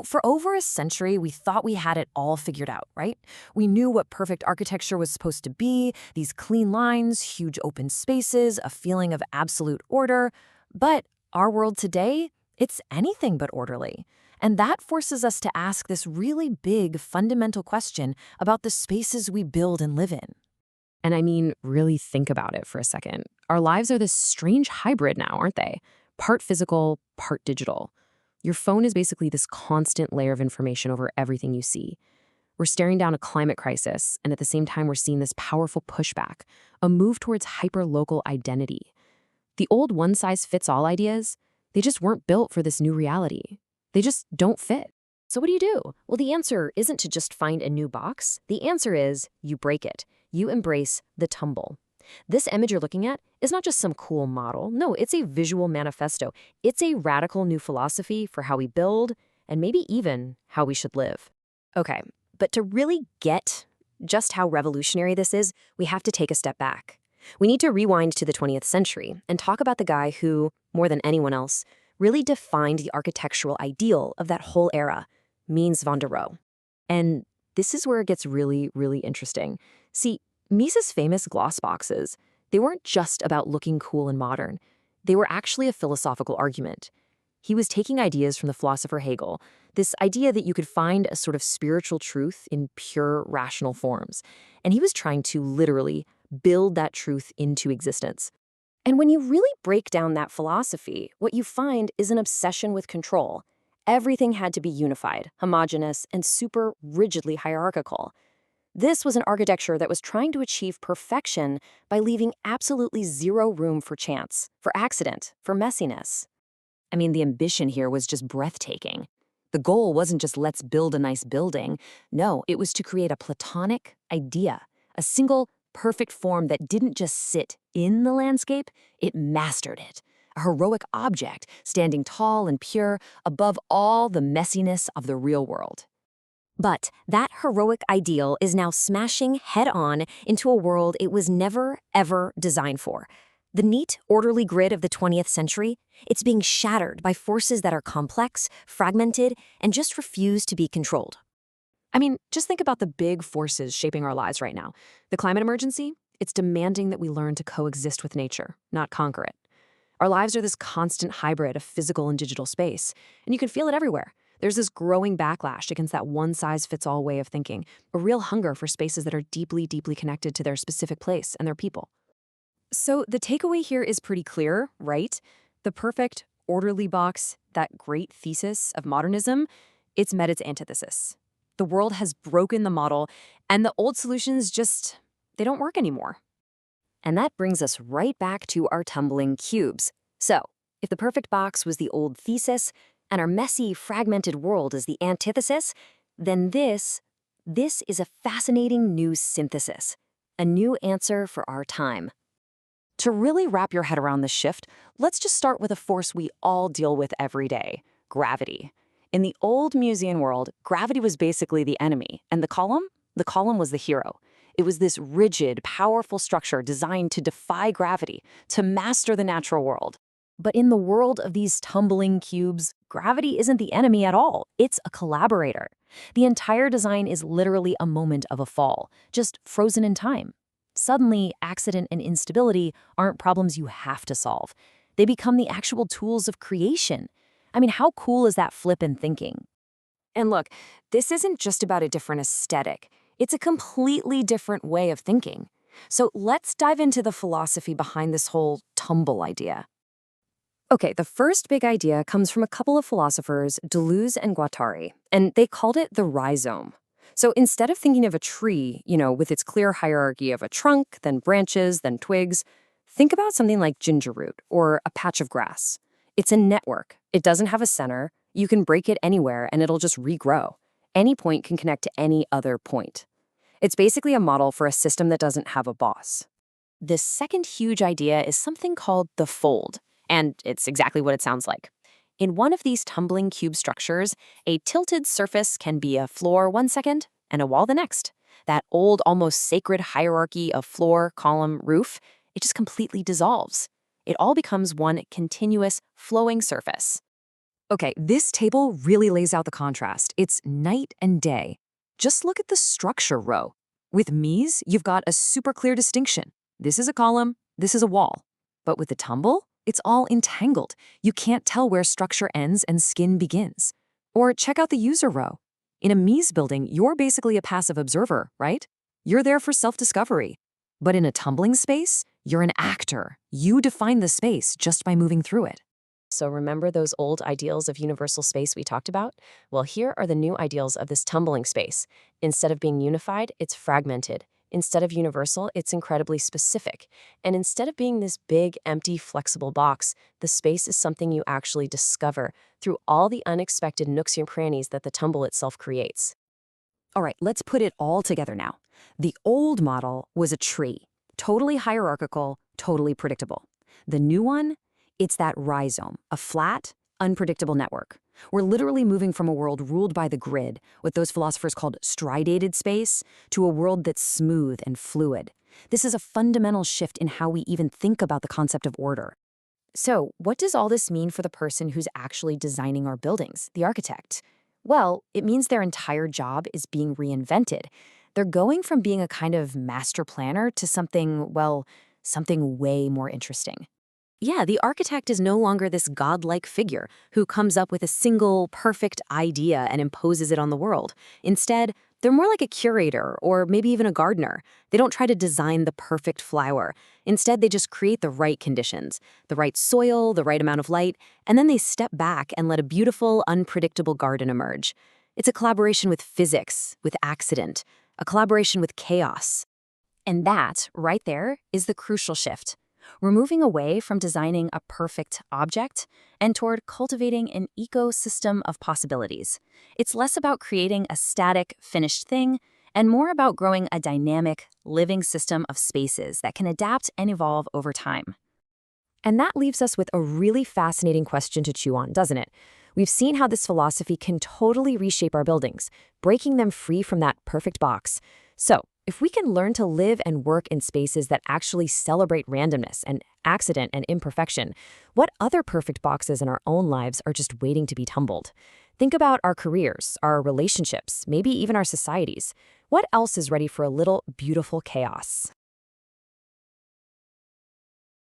For over a century, we thought we had it all figured out, right? We knew what perfect architecture was supposed to be, these clean lines, huge open spaces, a feeling of absolute order. But our world today, it's anything but orderly. And that forces us to ask this really big, fundamental question about the spaces we build and live in. And I mean, really think about it for a second. Our lives are this strange hybrid now, aren't they? Part physical, part digital. Your phone is basically this constant layer of information over everything you see. We're staring down a climate crisis, and at the same time, we're seeing this powerful pushback, a move towards hyper-local identity. The old one-size-fits-all ideas, they just weren't built for this new reality. They just don't fit. So what do you do? Well, the answer isn't to just find a new box. The answer is you break it. You embrace the tumble. This image you're looking at is not just some cool model. No, it's a visual manifesto. It's a radical new philosophy for how we build and maybe even how we should live. Okay, but to really get just how revolutionary this is, we have to take a step back. We need to rewind to the 20th century and talk about the guy who, more than anyone else, really defined the architectural ideal of that whole era, Mies van der Rohe. And this is where it gets really, really interesting. See, Mises' famous gloss boxes, they weren't just about looking cool and modern. They were actually a philosophical argument. He was taking ideas from the philosopher Hegel, this idea that you could find a sort of spiritual truth in pure, rational forms. And he was trying to literally build that truth into existence. And when you really break down that philosophy, what you find is an obsession with control. Everything had to be unified, homogeneous, and super rigidly hierarchical. This was an architecture that was trying to achieve perfection by leaving absolutely zero room for chance, for accident, for messiness. I mean, the ambition here was just breathtaking. The goal wasn't just let's build a nice building. No, it was to create a Platonic idea, a single perfect form that didn't just sit in the landscape, it mastered it. A heroic object standing tall and pure above all the messiness of the real world. But that heroic ideal is now smashing head-on into a world it was never, ever designed for. The neat, orderly grid of the 20th century, it's being shattered by forces that are complex, fragmented, and just refuse to be controlled. I mean, just think about the big forces shaping our lives right now. The climate emergency, it's demanding that we learn to coexist with nature, not conquer it. Our lives are this constant hybrid of physical and digital space, and you can feel it everywhere. There's this growing backlash against that one-size-fits-all way of thinking, a real hunger for spaces that are deeply, deeply connected to their specific place and their people. So the takeaway here is pretty clear, right? The perfect, orderly box, that great thesis of modernism, it's met its antithesis. The world has broken the model, and the old solutions they don't work anymore. And that brings us right back to our tumbling cubes. So, if the perfect box was the old thesis, and our messy, fragmented world is the antithesis, then this is a fascinating new synthesis, a new answer for our time. To really wrap your head around this shift, let's just start with a force we all deal with every day, gravity. In the old Musean world, gravity was basically the enemy, and the column was the hero. It was this rigid, powerful structure designed to defy gravity, to master the natural world. But in the world of these tumbling cubes, gravity isn't the enemy at all. It's a collaborator. The entire design is literally a moment of a fall, just frozen in time. Suddenly, accident and instability aren't problems you have to solve. They become the actual tools of creation. I mean, how cool is that flip in thinking? And look, this isn't just about a different aesthetic. It's a completely different way of thinking. So let's dive into the philosophy behind this whole tumble idea. Okay, the first big idea comes from a couple of philosophers, Deleuze and Guattari, and they called it the rhizome. So instead of thinking of a tree, with its clear hierarchy of a trunk, then branches, then twigs, think about something like ginger root or a patch of grass. It's a network. It doesn't have a center. You can break it anywhere and it'll just regrow. Any point can connect to any other point. It's basically a model for a system that doesn't have a boss. The second huge idea is something called the fold. And it's exactly what it sounds like. In one of these tumbling cube structures, a tilted surface can be a floor one second and a wall the next. That old, almost sacred hierarchy of floor, column, roof, it just completely dissolves. It all becomes one continuous, flowing surface. Okay, this table really lays out the contrast. It's night and day. Just look at the structure row. With Mies, you've got a super clear distinction. This is a column, this is a wall. But with the tumble, it's all entangled. You can't tell where structure ends and skin begins. Or check out the user row. In a Mies building, you're basically a passive observer, right? You're there for self-discovery. But in a tumbling space, you're an actor. You define the space just by moving through it. So remember those old ideals of universal space we talked about? Well, here are the new ideals of this tumbling space. Instead of being unified, it's fragmented. Instead of universal, it's incredibly specific. And instead of being this big, empty, flexible box, the space is something you actually discover through all the unexpected nooks and crannies that the tumble itself creates. All right, let's put it all together now. The old model was a tree, totally hierarchical, totally predictable. The new one? It's that rhizome, a flat, unpredictable network. We're literally moving from a world ruled by the grid, what those philosophers called striated space, to a world that's smooth and fluid. This is a fundamental shift in how we even think about the concept of order. So, what does all this mean for the person who's actually designing our buildings, the architect? Well, it means their entire job is being reinvented. They're going from being a kind of master planner to something, well, something way more interesting. Yeah, the architect is no longer this godlike figure who comes up with a single, perfect idea and imposes it on the world. Instead, they're more like a curator or maybe even a gardener. They don't try to design the perfect flower. Instead, they just create the right conditions, the right soil, the right amount of light, and then they step back and let a beautiful, unpredictable garden emerge. It's a collaboration with physics, with accident, a collaboration with chaos. And that, right there, is the crucial shift. We're moving away from designing a perfect object and toward cultivating an ecosystem of possibilities. It's less about creating a static, finished thing, and more about growing a dynamic, living system of spaces that can adapt and evolve over time. And that leaves us with a really fascinating question to chew on, doesn't it? We've seen how this philosophy can totally reshape our buildings, breaking them free from that perfect box. So, if we can learn to live and work in spaces that actually celebrate randomness and accident and imperfection, what other perfect boxes in our own lives are just waiting to be tumbled? Think about our careers, our relationships, maybe even our societies. What else is ready for a little beautiful chaos?